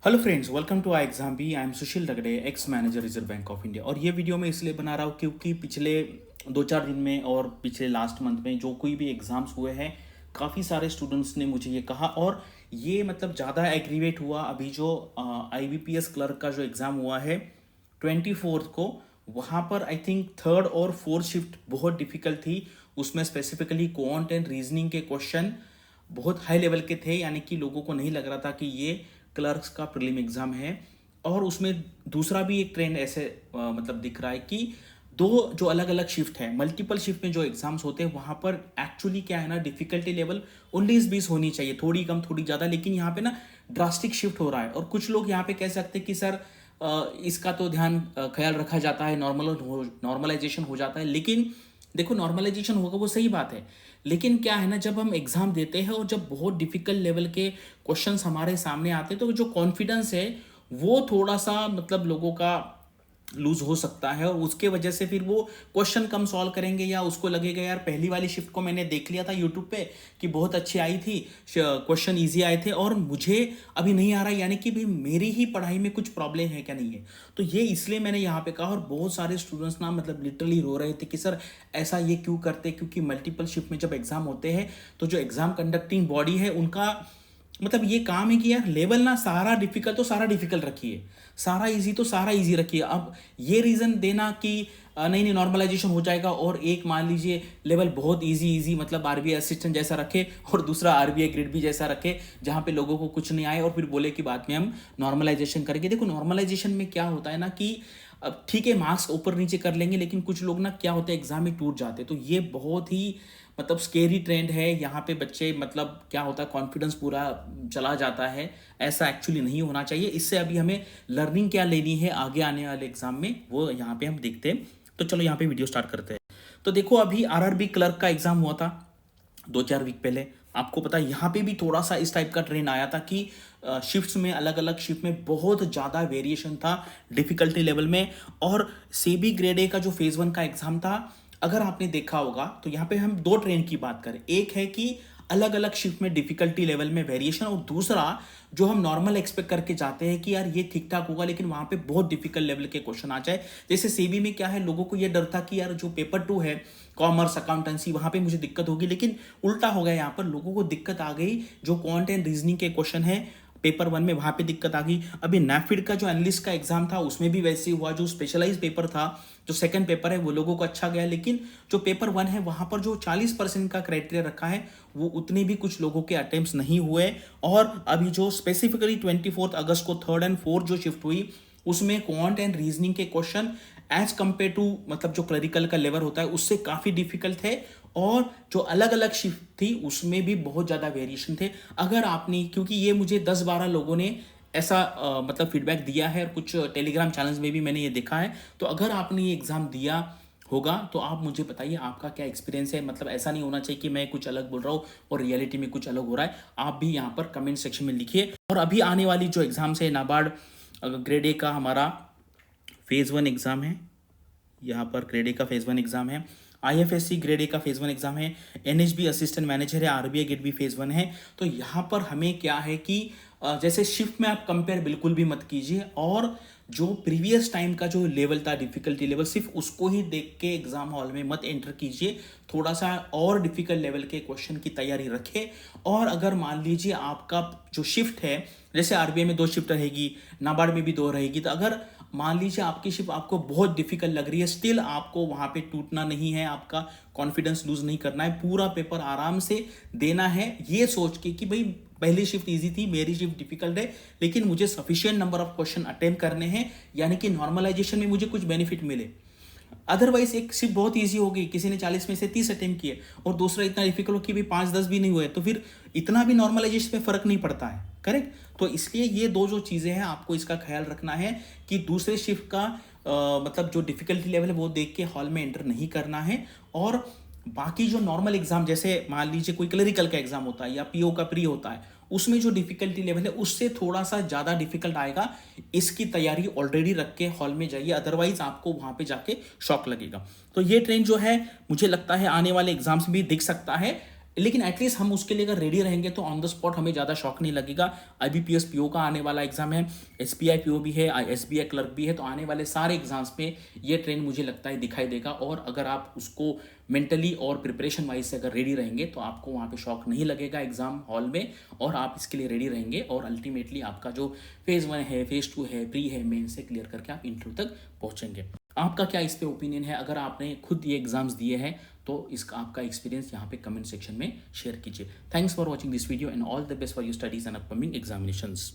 Hello friends, welcome to I exam B. I am Sushil Dagade, ex manager Reserve Bank of India. और ये video मैं इसलिए बना रहा हूँ क्योंकि पिछले 2-4 दिन में और पिछले लास्ट मंथ में जो कोई भी एग्ज़ाम्स हुए हैं, काफ़ी सारे स्टूडेंट्स ने मुझे ये कहा। और ये मतलब ज़्यादा एग्रीवेट हुआ अभी जो IBPS क्लर्क का जो एग्ज़ाम हुआ है 24 को। वहाँ पर आई थिंक थर्ड और फोर्थ शिफ्ट बहुत डिफिकल्ट थी। उसमें स्पेसिफिकली क्वांट एंड रीजनिंग के क्वेश्चन बहुत हाई लेवल के थे, यानी कि लोगों को नहीं लग रहा था कि ये क्लर्क्स का प्रीलिम एग्जाम है। और उसमें दूसरा भी एक ट्रेंड ऐसे मतलब दिख रहा है कि दो जो अलग अलग शिफ्ट है, मल्टीपल शिफ्ट में जो एग्जाम्स होते हैं वहाँ पर एक्चुअली क्या है ना, डिफिकल्टी लेवल 19-20 होनी चाहिए, थोड़ी कम थोड़ी ज़्यादा, लेकिन यहाँ पे ना ड्रास्टिक शिफ्ट हो रहा है। और कुछ लोग यहाँ पे कह सकते हैं कि सर इसका तो ध्यान ख्याल रखा जाता है, नॉर्मलाइजेशन हो जाता है। लेकिन देखो, नॉर्मलाइजेशन होगा वो सही बात है, लेकिन क्या है ना, जब हम एग्जाम देते हैं और जब बहुत डिफिकल्ट लेवल के क्वेश्चंस हमारे सामने आते हैं तो जो कॉन्फिडेंस है वो थोड़ा सा मतलब लोगों का लूज हो सकता है। और उसके वजह से फिर वो क्वेश्चन कम सॉल्व करेंगे, या उसको लगेगा यार पहली वाली शिफ्ट को मैंने देख लिया था यूट्यूब पे कि बहुत अच्छी आई थी, क्वेश्चन इजी आए थे और मुझे अभी नहीं आ रहा, यानी कि भी मेरी ही पढ़ाई में कुछ प्रॉब्लम है क्या नहीं है। तो ये इसलिए मैंने यहाँ पे कहा। और बहुत सारे स्टूडेंट्स ना मतलब लिटरली रो रहे थे कि सर ऐसा ये क्यों करते, क्योंकि मल्टीपल शिफ्ट में जब एग्जाम होते हैं तो जो एग्जाम कंडक्टिंग बॉडी है उनका मतलब ये काम है कि यार लेवल ना सारा डिफिकल्ट तो सारा डिफिकल्ट रखिए, सारा इजी तो सारा इजी रखिए। अब ये रीज़न देना कि नहीं नहीं नॉर्मलाइजेशन हो जाएगा, और एक मान लीजिए लेवल बहुत इजी इजी मतलब RBI असिस्टेंट जैसा रखे और दूसरा RBI ग्रेड बी जैसा रखे जहाँ पे लोगों को कुछ नहीं आए, और फिर बोले कि बाद में हम नॉर्मलाइजेशन करेंगे। देखो, नॉर्मलाइजेशन में क्या होता है ना कि अब ठीक है मार्क्स ऊपर नीचे कर लेंगे, लेकिन कुछ लोग ना क्या होता है एग्जाम में टूट जाते हैं। तो ये बहुत ही मतलब स्केरी ट्रेंड है। यहाँ पे बच्चे मतलब क्या होता है, कॉन्फिडेंस पूरा चला जाता है। ऐसा एक्चुअली नहीं होना चाहिए। इससे अभी हमें लर्निंग क्या लेनी है आगे आने वाले एग्जाम में, वो यहाँ पे हम देखते हैं। तो चलो यहाँ पे वीडियो स्टार्ट करते हैं। तो देखो, अभी RRB क्लर्क का एग्जाम हुआ था 2-4 वीक पहले। आपको पता है यहाँ पे भी थोड़ा सा इस टाइप का ट्रेंड आया था कि शिफ्ट्स में, अलग अलग शिफ्ट में बहुत ज़्यादा वेरिएशन था डिफिकल्टी लेवल में। और सेबी ग्रेड ए का जो फेज 1 का एग्जाम था, अगर आपने देखा होगा तो यहाँ पे हम दो ट्रेंड की बात करें। एक है कि अलग अलग शिफ्ट में डिफिकल्टी लेवल में वेरिएशन, और दूसरा जो हम नॉर्मल एक्सपेक्ट करके जाते हैं कि यार ये ठीक ठाक होगा, लेकिन वहां पे बहुत डिफिकल्ट लेवल के क्वेश्चन आ जाए। जैसे सेबी में क्या है, लोगों को ये डर था कि यार जो पेपर 2 है कॉमर्स अकाउंटेंसी, वहां पे मुझे दिक्कत होगी, लेकिन उल्टा हो गया। यहाँ पर लोगों को दिक्कत आ गई, जो क्वांट एंड रीजनिंग के क्वेश्चन है पेपर 1 में, वहां पे दिक्कत आ गई। अभी NAFID का जो एनालिस्ट का एग्जाम था उसमें भी वैसे हुआ। जो स्पेशलाइज पेपर था, जो सेकंड पेपर है, वो लोगों को अच्छा गया, लेकिन जो पेपर 1 है वहां पर जो 40% का क्राइटेरिया रखा है वो उतने भी कुछ लोगों के अटेम्प्ट्स नहीं हुए। और अभी जो स्पेसिफिकली 24 अगस्त को थर्ड एंड फोर्थ जो शिफ्ट हुई, उसमें क्वांट एंड रीजनिंग के क्वेश्चन एज कंपेयर टू मतलब जो क्लरिकल का लेवल होता है उससे काफ़ी डिफिकल्ट थे। और जो अलग अलग शिफ्ट थी उसमें भी बहुत ज़्यादा वेरिएशन थे। अगर आपने, क्योंकि ये मुझे 10-12 लोगों ने ऐसा मतलब फीडबैक दिया है, और कुछ टेलीग्राम चैनल्स में भी मैंने ये देखा है, तो अगर आपने ये एग्ज़ाम दिया होगा तो आप मुझे बताइए आपका क्या एक्सपीरियंस है। मतलब ऐसा नहीं होना चाहिए कि मैं कुछ अलग बोल रहा हूँ और रियलिटी में कुछ अलग हो रहा है। आप भी यहाँ पर कमेंट सेक्शन में लिखिए। और अभी आने वाली जो एग्ज़ाम्स है, नाबार्ड ग्रेड ए का हमारा फेज़ 1 एग्ज़ाम है, यहाँ पर ग्रेड ए का फेज़ 1 एग्ज़ाम है, IFSC ग्रेड ए का फेज़ 1 एग्ज़ाम है, NHB असिस्टेंट मैनेजर है, RBI ग्रेड बी फेज़ 1 है। तो यहाँ पर हमें क्या है कि जैसे शिफ्ट में आप कंपेयर बिल्कुल भी मत कीजिए, और जो प्रीवियस टाइम का जो लेवल था डिफिकल्टी लेवल, सिर्फ उसको ही देख के एग्जाम हॉल में मत एंटर कीजिए। थोड़ा सा और डिफिकल्ट लेवल के क्वेश्चन की तैयारी रखें। और अगर मान लीजिए आपका जो शिफ्ट है, जैसे RBI में 2 शिफ्ट रहेगी, नाबार्ड में भी 2 रहेगी, तो अगर मान लीजिए आपकी शिफ्ट आपको बहुत डिफिकल्ट लग रही है, स्टिल आपको वहां पे टूटना नहीं है, आपका कॉन्फिडेंस लूज नहीं करना है, पूरा पेपर आराम से देना है, ये सोच के कि भाई पहली शिफ्ट इजी थी, मेरी शिफ्ट डिफिकल्ट है, लेकिन मुझे sufficient number of question attempt करने हैं, यानी कि नॉर्मलाइजेशन में मुझे कुछ बेनिफिट मिले। अदरवाइज एक शिफ्ट बहुत इजी हो गई, किसी ने 40 में से 30 अटेम्प्ट किए, और दूसरा इतना डिफिकल्ट हो कि भी 5-10 भी नहीं हुए, तो फिर इतना भी नॉर्मलाइजेशन में फर्क नहीं पड़ता है। करेक्ट। तो इसलिए ये दो जो चीज़ें हैं आपको इसका ख्याल रखना है कि दूसरे शिफ्ट का मतलब जो डिफिकल्टी लेवल है वो देख के हॉल में एंटर नहीं करना है। और बाकी जो नॉर्मल एग्जाम, जैसे मान लीजिए कोई क्लरिकल का एग्जाम होता है या PO का प्री होता है, उसमें जो डिफिकल्टी लेवल है उससे थोड़ा सा ज़्यादा डिफिकल्ट आएगा। इसकी तैयारी ऑलरेडी रख के हॉल में जाइए, अदरवाइज आपको वहाँ पे जाके शॉक लगेगा। तो ये ट्रेंड जो है मुझे लगता है आने वाले एग्जाम्स में भी दिख सकता है। लेकिन एटलीस्ट हम उसके लिए अगर रेडी रहेंगे तो ऑन द स्पॉट हमें ज़्यादा शॉक नहीं लगेगा। IBPS PO का आने वाला एग्जाम है, SBI PO भी है, SBI क्लर्क भी है, तो आने वाले सारे एग्जाम्स में ये ट्रेंड मुझे लगता है दिखाई देगा। और अगर आप उसको मेंटली और प्रिपरेशन वाइज से अगर रेडी रहेंगे तो आपको वहाँ पे शॉक नहीं लगेगा एग्जाम हॉल में, और आप इसके लिए रेडी रहेंगे और अल्टीमेटली आपका जो फेज़ 1 है, फेज़ 2 है, प्री है, मेन से क्लियर करके आप इंटरव्यू तक पहुँचेंगे। आपका क्या इस पे ओपिनियन है? अगर आपने खुद ये एग्जाम्स दिए हैं तो इसका आपका एक्सपीरियंस यहाँ पे कमेंट सेक्शन में शेयर कीजिए। Thanks for watching this video and all the best for your studies and upcoming examinations.